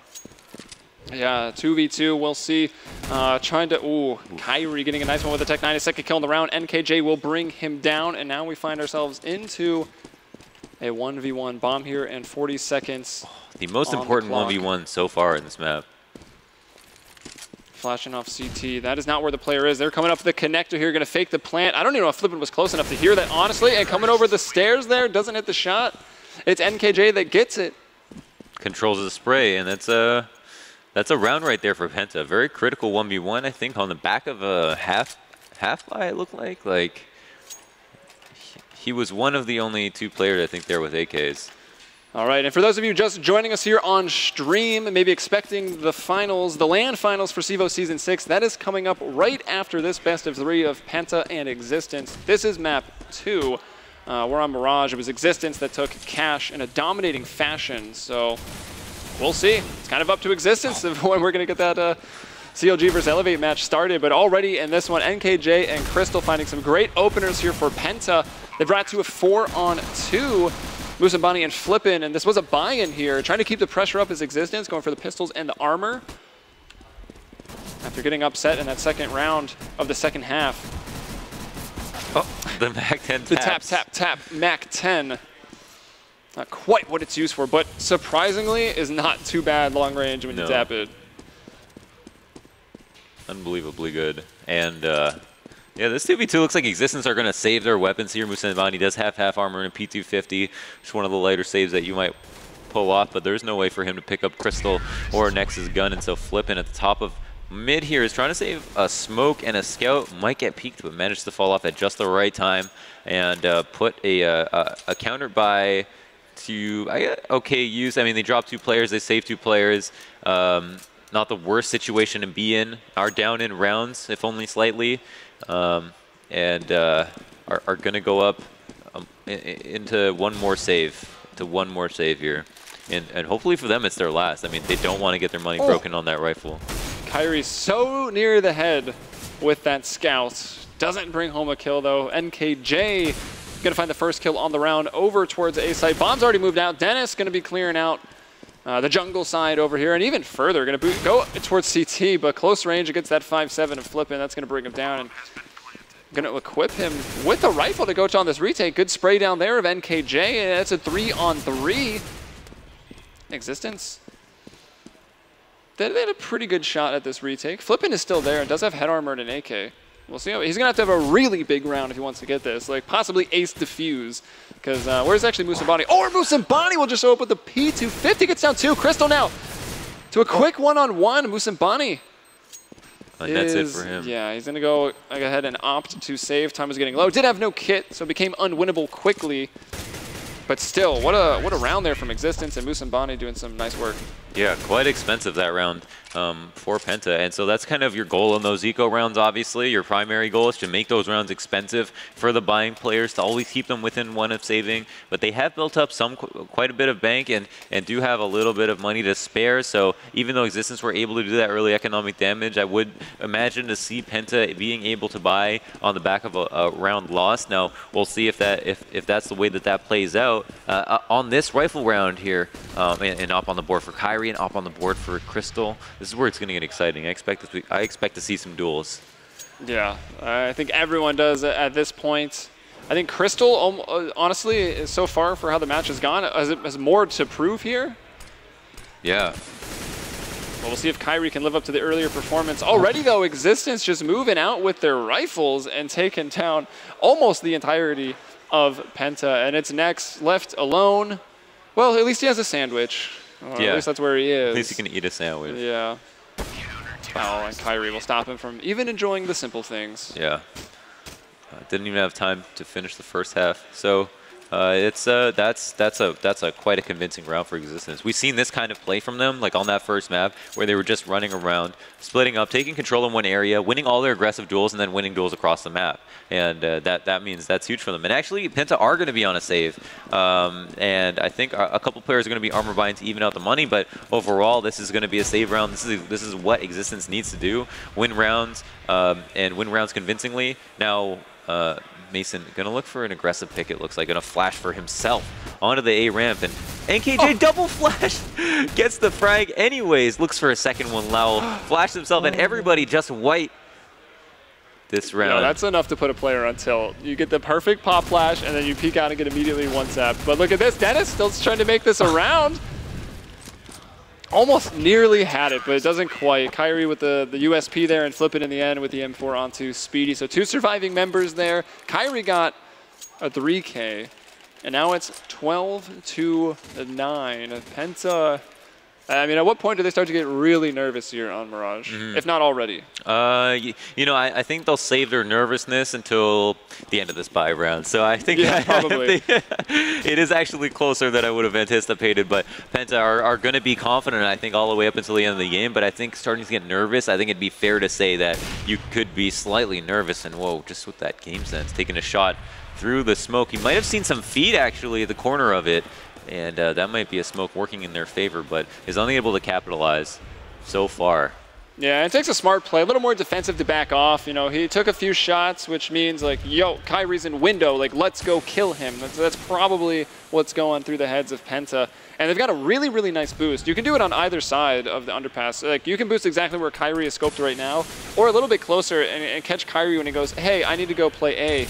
Yeah, 2v2. We'll see Trying to, Kyrie getting a nice one with the Tech 9, his second kill in the round. NKJ will bring him down, and now we find ourselves into a 1v1 bomb here in 40 seconds. The most important 1v1 so far in this map. Flashing off CT. That is not where the player is. They're coming up the connector here, going to fake the plant. I don't even know if Flippin was close enough to hear that, honestly. And coming over the stairs there, doesn't hit the shot. It's NKJ that gets it. Controls the spray, and that's a round right there for Penta. Very critical 1v1, I think, on the back of a half buy, it looked like. Like, he was one of the only 2 players, I think, there with AKs. All right, and for those of you just joining us here on stream, maybe expecting the finals, the LAN finals for CEVO Season 6, that is coming up right after this best of 3 of Penta and Existence. This is map 2. We're on Mirage. It was Existence that took Cash in a dominating fashion, so we'll see. It's kind of up to Existence when we're going to get that CLG versus Elevate match started, but already in this one, NKJ and Crystal finding some great openers here for Penta. They brought to a 4-on-2. Musambani and Flippin, and this was a buy-in here, trying to keep the pressure up as Existence, going for the pistols and the armor. After getting upset in that second round of the second half. Oh, the Mac 10 taps. The tap, Mac 10. Not quite what it's used for, but surprisingly is not too bad long range when you tap it. Unbelievably good. And yeah, this 2v2 looks like Existence are going to save their weapons here. Musambani does have half armor and a P250. Just one of the lighter saves that you might pull off, but there's no way for him to pick up Crystal or Nex's gun, and so Flippin at the top of mid here is trying to save a smoke, and a scout might get peeked, but managed to fall off at just the right time and put a counter buy to okay use. I mean, they dropped 2 players, they saved 2 players. Not the worst situation to be in. Are down in rounds, if only slightly. And are going to go up into one more save here. And hopefully for them it's their last. I mean, they don't want to get their money broken on that rifle. Kyrie's so near the head with that scout. Doesn't bring home a kill though. NKJ going to find the first kill on the round over towards A site. Bomb's already moved out. Dennis going to be clearing out the jungle side over here, and even further, going to go towards CT, but close range against that 5-7 and Flippin. That's going to bring him down, and going to equip him with a rifle to go on this retake. Good spray down there of NKJ, and that's a 3-on-3. Existence. They had a pretty good shot at this retake. Flippin is still there and does have head armor and an AK. We'll see. He's going to have a really big round if he wants to get this, like possibly ace defuse. Because where's actually Musambani? Or Musambani will just show up with the P250. Gets down 2. Crystal now to a quick one-on-1. Musambani. And that's it for him. Yeah, he's going to go ahead and opt to save. Time is getting low. Did have no kit, so it became unwinnable quickly. But still, what a round there from Existence, and Musambani doing some nice work. Yeah, quite expensive that round for Penta. And so that's kind of your goal in those eco rounds, obviously. Your primary goal is to make those rounds expensive for the buying players, to always keep them within 1 of saving. But they have built up quite a bit of bank and do have a little bit of money to spare. So even though Existence were able to do that early economic damage, I would imagine to see Penta being able to buy on the back of a round loss. Now, we'll see if that's the way that plays out. On this rifle round here, and up on the board for Kyrie and up on the board for Crystal, this is where it's going to get exciting. I expect to see some duels. Yeah, I think everyone does at this point. I think Crystal, honestly, so far for how the match has gone, has more to prove here. Yeah. Well, we'll see if Kyrie can live up to the earlier performance. Already, though, Existence just moving out with their rifles and taking down almost the entirety of Penta. And it's Nex left alone. Well, at least he has a sandwich. Yeah. At least that's where he is. At least he can eat a sandwich. Yeah. Oh, and Kyrie will stop him from even enjoying the simple things. Yeah. Didn't even have time to finish the first half. So that's quite a convincing round for Existence. We've seen this kind of play from them, like on that first map, where they were just running around, splitting up, taking control in one area, winning all their aggressive duels, and then winning duels across the map. And that means that's huge for them. And actually, Penta are going to be on a save. And I think a couple players are going to be armor buying to even out the money. But overall, this is going to be a save round. This is what Existence needs to do: win rounds and win rounds convincingly. Now, Mason gonna look for an aggressive pick, it looks like. Gonna flash for himself onto the A ramp, and NKJ double flash gets the frag anyways. Looks for a second one low, flashed himself, and everybody just white this round. No, that's enough to put a player on tilt. You get the perfect pop flash, and then you peek out and get immediately one tap. But look at this, Dennis still trying to make this a round. Almost nearly had it, but it doesn't quite. Kyrie with the USP there and flip it in the end with the M4 onto Speedy. So 2 surviving members there. Kyrie got a 3K, and now it's 12-9. Penta, I mean, at what point do they start to get really nervous here on Mirage, if not already? You know, I think they'll save their nervousness until the end of this bye round. So I think probably. it is actually closer than I would have anticipated. But Penta are going to be confident, I think, all the way up until the end of the game. But I think starting to get nervous, I think it'd be fair to say that you could be slightly nervous. And whoa, just with that game sense, taking a shot through the smoke. You might have seen some feed actually at the corner of it. And that might be a smoke working in their favor, but is unable to capitalize so far. Yeah, it takes a smart play, a little more defensive to back off. You know, he took a few shots, which means like, yo, Kyrie's in window, like, let's go kill him. That's probably what's going through the heads of Penta. And they've got a really, really nice boost. You can do it on either side of the underpass. Like, you can boost exactly where Kyrie is scoped right now, or a little bit closer and catch Kyrie when he goes, hey, I need to go play A.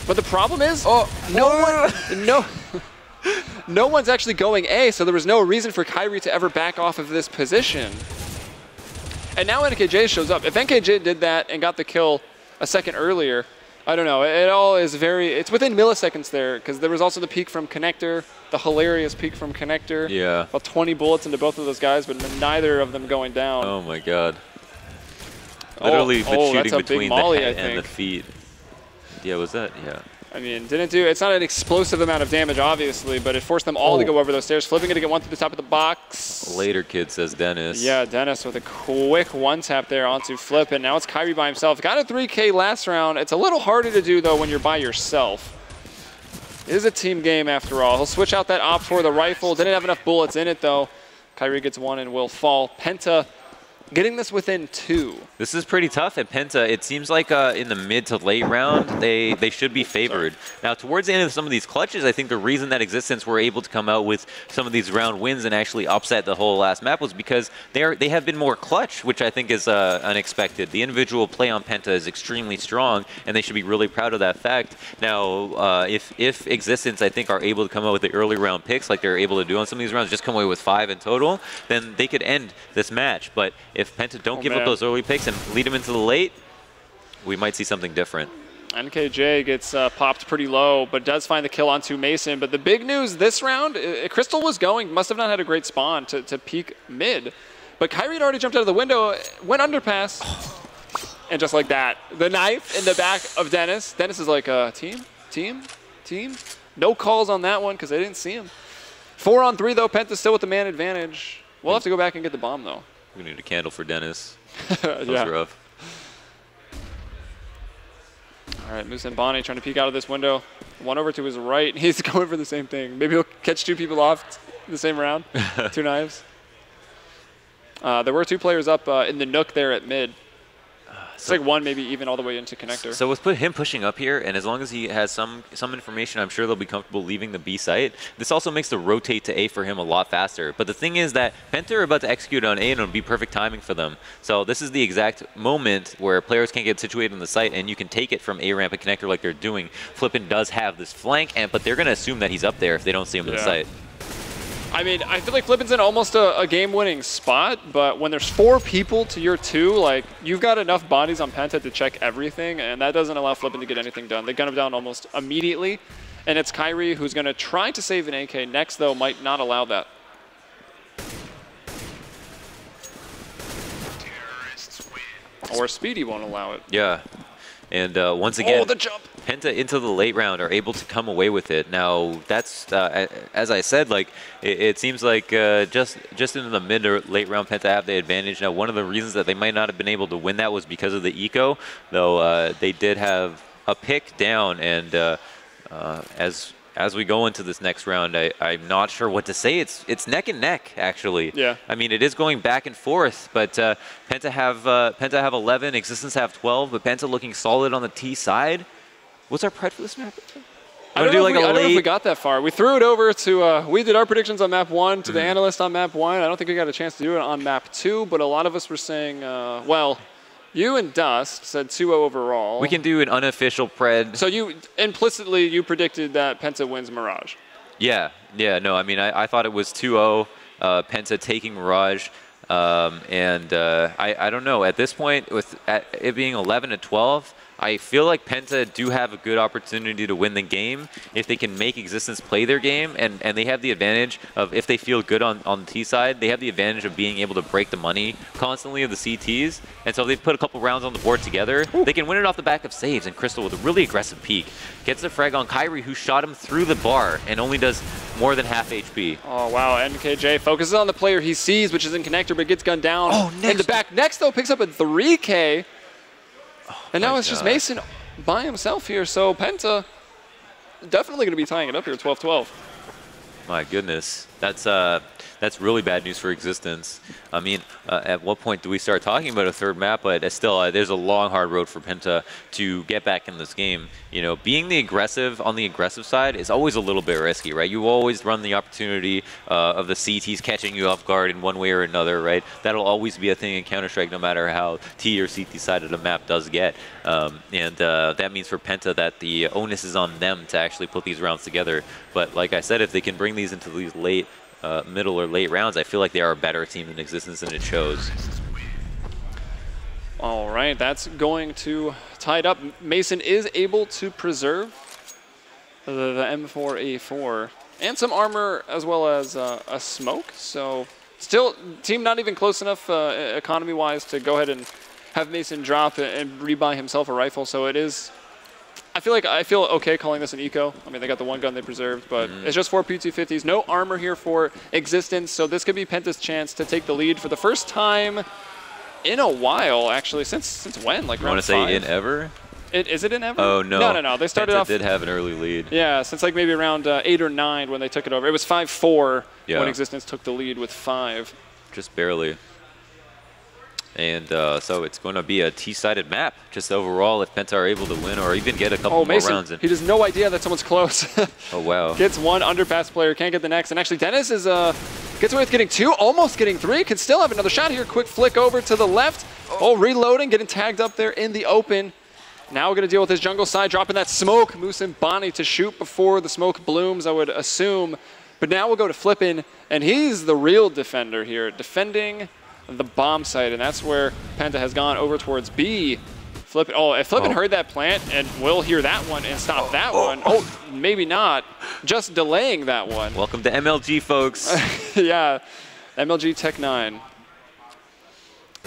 But the problem is, no one's actually going A, so there was no reason for Kyrie to ever back off of this position. And now NKJ shows up. If NKJ did that and got the kill a second earlier, I don't know. It all is it's within milliseconds there, because there was also the peek from Connector, the hilarious peek from Connector. Yeah. About 20 bullets into both of those guys, but neither of them going down. Oh my god. Literally been shooting between the head and the feet. Yeah, was that? Yeah. I mean, it's not an explosive amount of damage, obviously, but it forced them all to go over those stairs. Flipping it to get one to the top of the box. Later, kid, says Dennis. Yeah, Dennis with a quick one-tap there onto Flip, and now it's Kyrie by himself. Got a 3K last round. It's a little harder to do, though, when you're by yourself. It is a team game, after all. He'll switch out that op for the rifle. Didn't have enough bullets in it, though. Kyrie gets one and will fall. Penta getting this within 2. This is pretty tough at Penta. It seems like in the mid to late round, they should be favored. Now, towards the end of some of these clutches, I think the reason that Existence were able to come out with some of these round wins and actually upset the whole last map was because they have been more clutch, which I think is unexpected. The individual play on Penta is extremely strong, and they should be really proud of that fact. Now, if Existence, I think, are able to come out with the early round picks like they're able to do on some of these rounds, just come away with 5 in total, then they could end this match. But if Penta don't give up those early picks and lead them into the late, we might see something different. NKJ gets popped pretty low, but does find the kill onto Mason. But the big news this round, Crystal was going, must have not had a great spawn to peek mid. But Kyrie had already jumped out of the window, went underpass, and just like that, the knife in the back of Dennis. Dennis is like, team. No calls on that one because they didn't see him. 4 on 3 though, Penta's still with the man advantage. We'll have to go back and get the bomb though. We need a candle for Dennis. That was rough. All right, Moose and Bonnie trying to peek out of this window. One over to his right. He's going for the same thing. Maybe he'll catch 2 people off in the same round. 2 knives. There were 2 players up in the nook there at mid. It's like 1 maybe even all the way into Connector. So with him pushing up here, and as long as he has some information, I'm sure they'll be comfortable leaving the B site. This also makes the rotate to A for him a lot faster. But the thing is that Penta are about to execute on A, and it'll be perfect timing for them. So this is the exact moment where players can't get situated in the site, and you can take it from A ramp and Connector like they're doing. Flippin does have this flank, but they're going to assume that he's up there if they don't see him in the site. I mean, I feel like Flippin's in almost a game-winning spot, but when there's 4 people to your 2, like, you've got enough bodies on Penta to check everything, and that doesn't allow Flippin to get anything done. They gun him down almost immediately, and it's Kyrie who's going to try to save an AK. Next, though, might not allow that. Or Speedy won't allow it. Yeah. And once again, the jump. Penta into the late round are able to come away with it. Now, that's, as I said, like it seems like just into the mid or late round, Penta have the advantage. Now, one of the reasons that they might not have been able to win that was because of the eco, though they did have a pick down. And as we go into this next round, I'm not sure what to say. It's neck and neck, actually. Yeah. I mean, it is going back and forth, but Penta have 11, Existence have 12, but Penta looking solid on the T side. What's our pred for this map? I don't know if we got that far. We threw it over to, we did our predictions on map 1 to the analyst on map 1. I don't think we got a chance to do it on map 2, but a lot of us were saying, well, you and Dust said 2-0 overall. We can do an unofficial pred. So you, implicitly, you predicted that Penta wins Mirage. Yeah, no, I mean, I thought it was 2-0, Penta taking Mirage. I don't know, at this point, with it being 11-12, I feel like Penta do have a good opportunity to win the game if they can make Existence play their game, and they have the advantage of, if they feel good on the T side, they have the advantage of being able to break the money constantly of the CTs, and so if they put a couple rounds on the board together, they can win it off the back of saves, and Crystal with a really aggressive peek gets the frag on Kyrie, who shot him through the bar and only does more than half HP. Oh, wow, MKJ focuses on the player he sees, which is in connector, but gets gunned down in the back. Next, though, picks up a 3K. And now it's just Mason by himself here, so Penta definitely going to be tying it up here, 12-12. My goodness, that's really bad news for Existence. I mean, at what point do we start talking about a third map? But still, there's a long, hard road for Penta to get back in this game. You know, being the aggressive on the aggressive side is always a little bit risky, right? You always run the opportunity of the CTs catching you off guard in one way or another, right? That'll always be a thing in Counter-Strike, no matter how T or CT side of the map does get. That means for Penta that the onus is on them to actually put these rounds together. But like I said, if they can bring these into these late middle or late rounds, I feel like they are a better team than Existence, and it shows. All right, that's going to tie it up. Mason is able to preserve the M4A4 and some armor as well as a smoke. So still, team not even close enough economy-wise to go ahead and have Mason drop and rebuy himself a rifle. So it is, I feel okay calling this an eco. I mean, they got the one gun they preserved, but it's just 4 P250s. No armor here for Existence, so this could be Penta's chance to take the lead for the first time in a while, actually. Since when? Like round 5? You want to say in ever? Is it in ever? Oh, no. No. They started Penta off. did have an early lead. Yeah, since like maybe around 8 or 9 when they took it over. It was 5-4 when Existence took the lead with 5. Just barely. And so it's going to be a T-sided map, just overall, if Penta are able to win or even get a couple more rounds in. He has no idea that someone's close. Oh, wow. Gets one underpass player, can't get the next. And actually, Dennis is gets away with getting 2, almost getting 3. Could still have another shot here. Quick flick over to the left. Oh, reloading, getting tagged up there in the open. Now we're going to deal with his jungle side, dropping that smoke. Moose and Bonnie to shoot before the smoke blooms, I would assume. But now we'll go to Flippin, and he's the real defender here, defending the bomb site, and that's where Penta has gone over towards B. Flippin, if Flippin heard that plant and will hear that one and stop that one. Oh, maybe not. Just delaying that one. Welcome to MLG, folks. Yeah, MLG Tech 9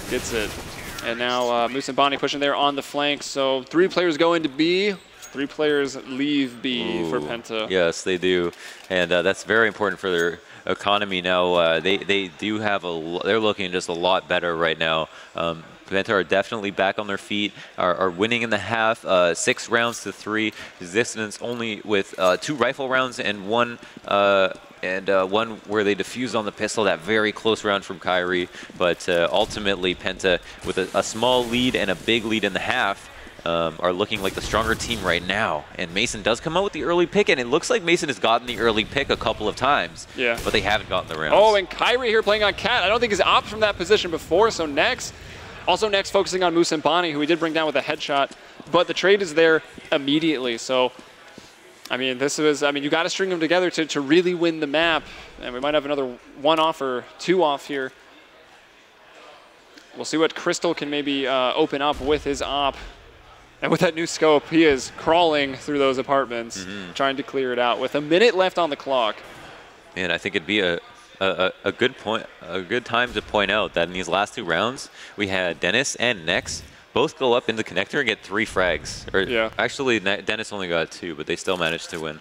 gets it. And now Moose and Bonnie pushing there on the flank. So 3 players go into B. 3 players leave B for Penta. Yes, they do. And that's very important for their economy now. They do have they're looking just a lot better right now. Penta are definitely back on their feet, are winning in the half, 6 rounds to 3. Existence only with 2 rifle rounds and one where they defused on the pistol, that very close round from Kyrie. But ultimately, Penta, with a small lead and a big lead in the half, are looking like the stronger team right now. And Mason does come out with the early pick, and it looks like Mason has gotten the early pick a couple of times. Yeah. But they haven't gotten the rounds. Oh, and Kyrie here playing on Cat. I don't think he's opted from that position before, so next. Also next, focusing on Moose and Bonnie, who he did bring down with a headshot. But the trade is there immediately, so I mean, you got to string them together to really win the map. And we might have another 1 off or 2 off here. We'll see what Crystal can maybe open up with his op. And with that new scope, he is crawling through those apartments, trying to clear it out with a minute left on the clock. Man, I think it'd be a good time to point out that in these last 2 rounds, we had Dennis and Nex both go up in the connector and get 3 frags. Actually, Dennis only got 2, but they still managed to win.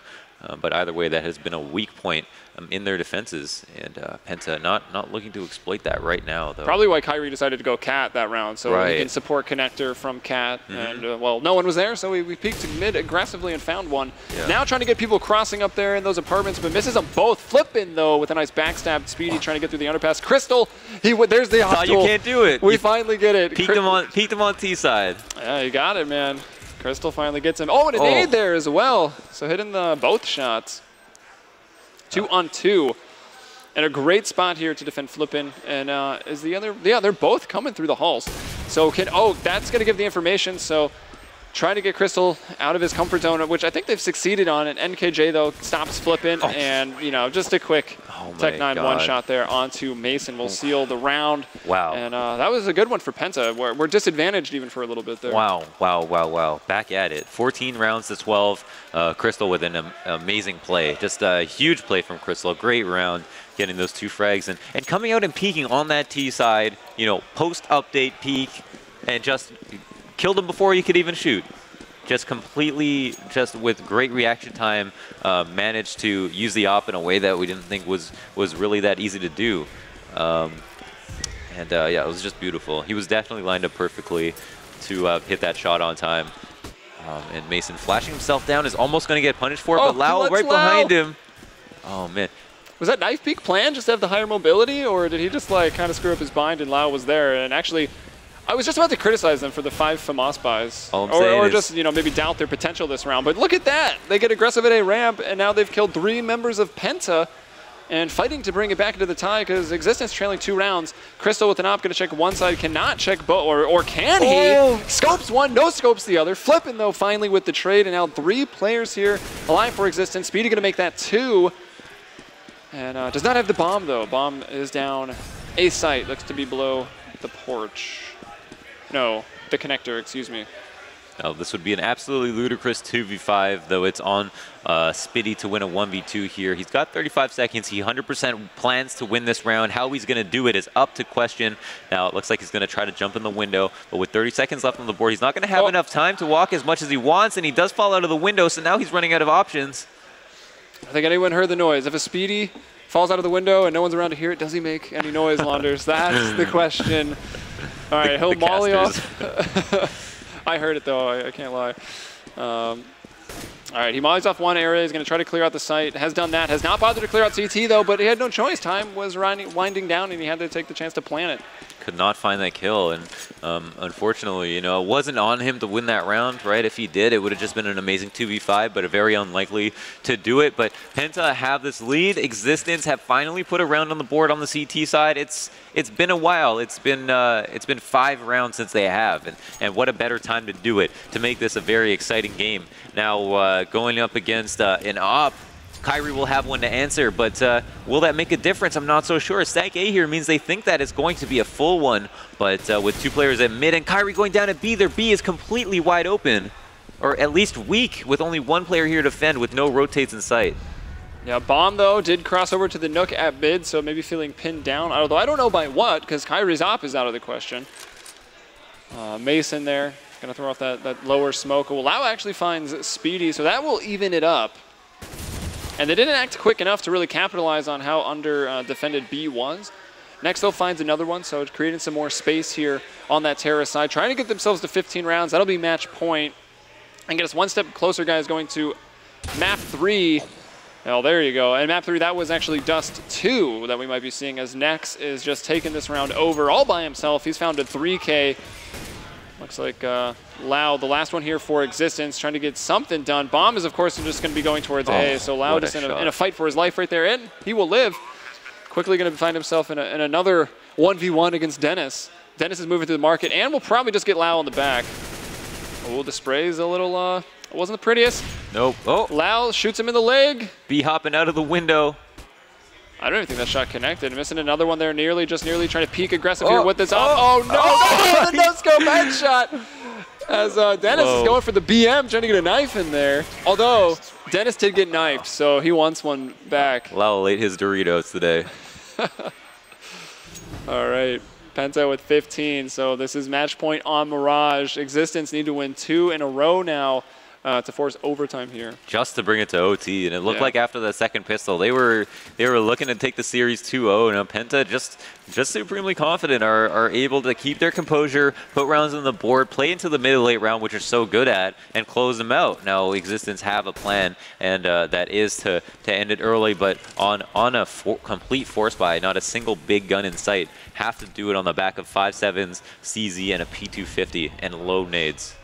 But either way, that has been a weak point in their defenses, and Penta not looking to exploit that right now, though. Probably why Kyrie decided to go Cat that round, so he can support connector from Cat. And, well, no one was there, so we peeked mid aggressively and found one. Now trying to get people crossing up there in those apartments, but misses them both. Flippin', though, with a nice backstab. Speedy trying to get through the underpass. Crystal, there's the optimal. You can't do it. We finally get it. Peeked him on T side. Yeah, you got it, man. Crystal finally gets him. Oh, and an nade there as well. So hitting the both shots. 2 on 2. And a great spot here to defend Flippin. And is the other, yeah, they're both coming through the halls. So that's going to give the information. So trying to get Crystal out of his comfort zone, which I think they've succeeded on. And NKJ, though, stops Flippin. And, you know, just a quick Tech 9 one-shot there onto Mason will seal the round. Wow. And that was a good one for Penta. We're disadvantaged even for a little bit there. Wow, wow, wow, wow. Back at it. 14 rounds to 12. Crystal with an amazing play. Just a huge play from Crystal. Great round. Getting those 2 frags and coming out and peeking on that T side, you know, post-update peek, and just killed him before he could even shoot. Just completely, just with great reaction time, managed to use the op in a way that we didn't think was really that easy to do. Yeah, it was just beautiful. He was definitely lined up perfectly to hit that shot on time. And Mason flashing himself down is almost going to get punished for it, but Lau right behind him. Oh, man. Was that knife peek plan just to have the higher mobility, or did he just like kind of screw up his bind and Lau was there? And actually, I was just about to criticize them for the 5 FAMAS buys, or just, you know, maybe doubt their potential this round. But look at that. They get aggressive at A ramp, and now they've killed 3 members of Penta and fighting to bring it back into the tie because Existence trailing 2 rounds. Crystal with an op going to check one side, cannot check both, or can he? Scopes one, no scopes the other. Flipping, though, finally with the trade, and now 3 players here alive for Existence. Speedy going to make that 2. And does not have the bomb, though. Bomb is down A site. Looks to be below the porch. No, the connector, excuse me. Oh, this would be an absolutely ludicrous 2v5, though it's on Spitty to win a 1v2 here. He's got 35 seconds. He 100% plans to win this round. How he's going to do it is up to question. Now, it looks like he's going to try to jump in the window, but with 30 seconds left on the board, he's not going to have enough time to walk as much as he wants, and he does fall out of the window, so now he's running out of options. I think anyone heard the noise. If a Speedy falls out of the window and no one's around to hear it, does he make any noise, Launders? That's the question. All right, he'll molly off. I heard it, though. I can't lie. All right, he mollies off one area. He's going to try to clear out the site. Has done that. Has not bothered to clear out CT, though, but he had no choice. Time was winding down, and he had to take the chance to plant it. Could not find that kill, and unfortunately, you know, it wasn't on him to win that round, right? If he did, it would have just been an amazing 2v5, but very unlikely to do it. But Penta have this lead. Existence have finally put a round on the board on the CT side. It's been a while. It's been 5 rounds since they have, and what a better time to do it, to make this a very exciting game. Now, going up against an op, Kyrie will have one to answer, but will that make a difference? I'm not so sure. Stack A here means they think that it's going to be a full one, but with 2 players at mid and Kyrie going down at B, their B is completely wide open, or at least weak, with only 1 player here to defend with no rotates in sight. Yeah, Bomb, though, did cross over to the Nook at mid, so maybe feeling pinned down, although I don't know by what, because Kyrie's op is out of the question. Mason there, going to throw off that lower smoke. Well, Lau actually finds Speedy, so that will even it up. And they didn't act quick enough to really capitalize on how under defended B was. Next, though, finds another one, so it's creating some more space here on that terrorist side. Trying to get themselves to 15 rounds. That'll be match point. And get us 1 step closer, guys, going to map 3. Oh, there you go. And map 3, that was actually Dust 2 that we might be seeing, as Nex is just taking this round over all by himself. He's found a 3K. Looks like Lau, the last one here for Existence, trying to get something done. Bomb is, of course, just going to be going towards A, so Lau just in a fight for his life right there, and he will live. Quickly going to find himself in another 1v1 against Dennis. Dennis is moving through the market, and will probably just get Lau on the back. Oh, the spray's a little, wasn't the prettiest. Nope. Oh. Lau shoots him in the leg. B hopping out of the window. I don't even think that shot connected. Missing another one there, nearly trying to peek aggressive here with this up. Oh, no, the no-scope headshot. As Dennis is going for the BM, trying to get a knife in there. Although, Dennis did get knifed, so he wants one back. Lau ate his Doritos today. All right, Penta with 15, so this is match point on Mirage. Existence need to win 2 in a row now to force overtime here. Just to bring it to OT, and it looked like after the second pistol, they were looking to take the series 2-0. Now Penta just supremely confident, are able to keep their composure, put rounds on the board, play into the mid and late round, which they're so good at, and close them out. Now Existence have a plan, and that is to end it early, but on a complete force buy, not a single big gun in sight. Have to do it on the back of 5.7s, CZ, and a P250, and low nades.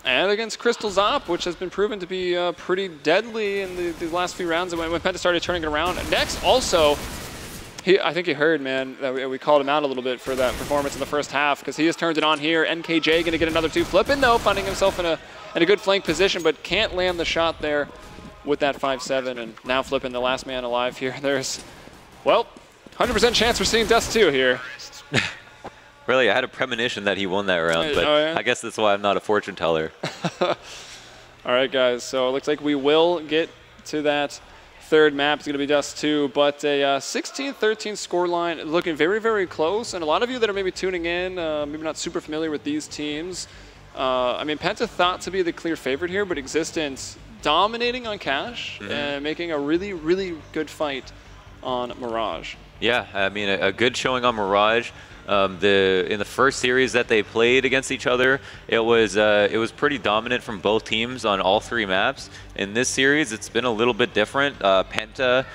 And against Crystal Zop, which has been proven to be pretty deadly in the last few rounds when Penta started turning it around. Next, also, I think he heard, man, that we called him out a little bit for that performance in the first half, because he has turned it on here. NKJ going to get another 2. Flippin', though, finding himself in a good flank position, but can't land the shot there with that 5-7. And now Flippin', the last man alive here. There's, well, 100% chance we're seeing Dust 2 here. Really, I had a premonition that he won that round, but I guess that's why I'm not a fortune teller. All right, guys, so it looks like we will get to that third map. It's going to be Dust 2, but a 16-13 scoreline looking very, very close. And a lot of you that are maybe tuning in, maybe not super familiar with these teams. I mean, Penta thought to be the clear favorite here, but Existence dominating on Cash and making a really, really good fight on Mirage. Yeah, I mean, a good showing on Mirage. In the first series that they played against each other, it was pretty dominant from both teams on all 3 maps. In this series, it's been a little bit different. Penta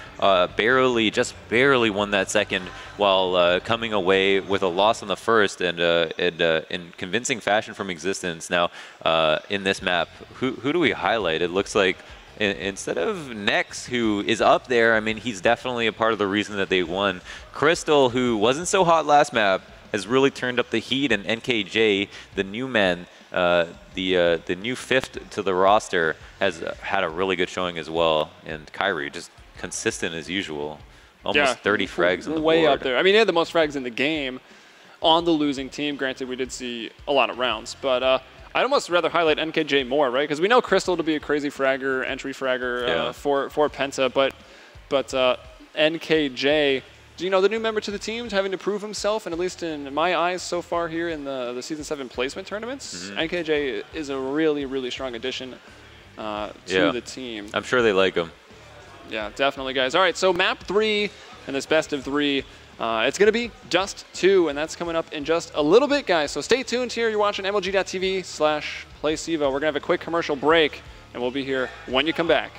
just barely won that second, while coming away with a loss on the first, and in convincing fashion from Existence. Now, in this map, who do we highlight? It looks like, instead of Nex, who is up there, I mean, he's definitely a part of the reason that they won. Crystal, who wasn't so hot last map, has really turned up the heat, and NKJ, the new man, the new 5th to the roster, has had a really good showing as well. And Kyrie, just consistent as usual. Almost 30 frags on the way board. Up there. I mean, he had the most frags in the game on the losing team. Granted, we did see a lot of rounds, but I'd almost rather highlight NKJ more, right? Because we know Crystal to be a crazy fragger, entry fragger for Penta, but NKJ, you know, the new member to the team, having to prove himself, and at least in my eyes so far here in the Season 7 placement tournaments, NKJ is a really, really strong addition to the team. I'm sure they like him. Yeah, definitely, guys. All right, so map 3 in this best of 3. It's going to be Dust 2, and that's coming up in just a little bit, guys. So stay tuned here. You're watching MLG.tv/PlayCEVO. We're going to have a quick commercial break, and we'll be here when you come back.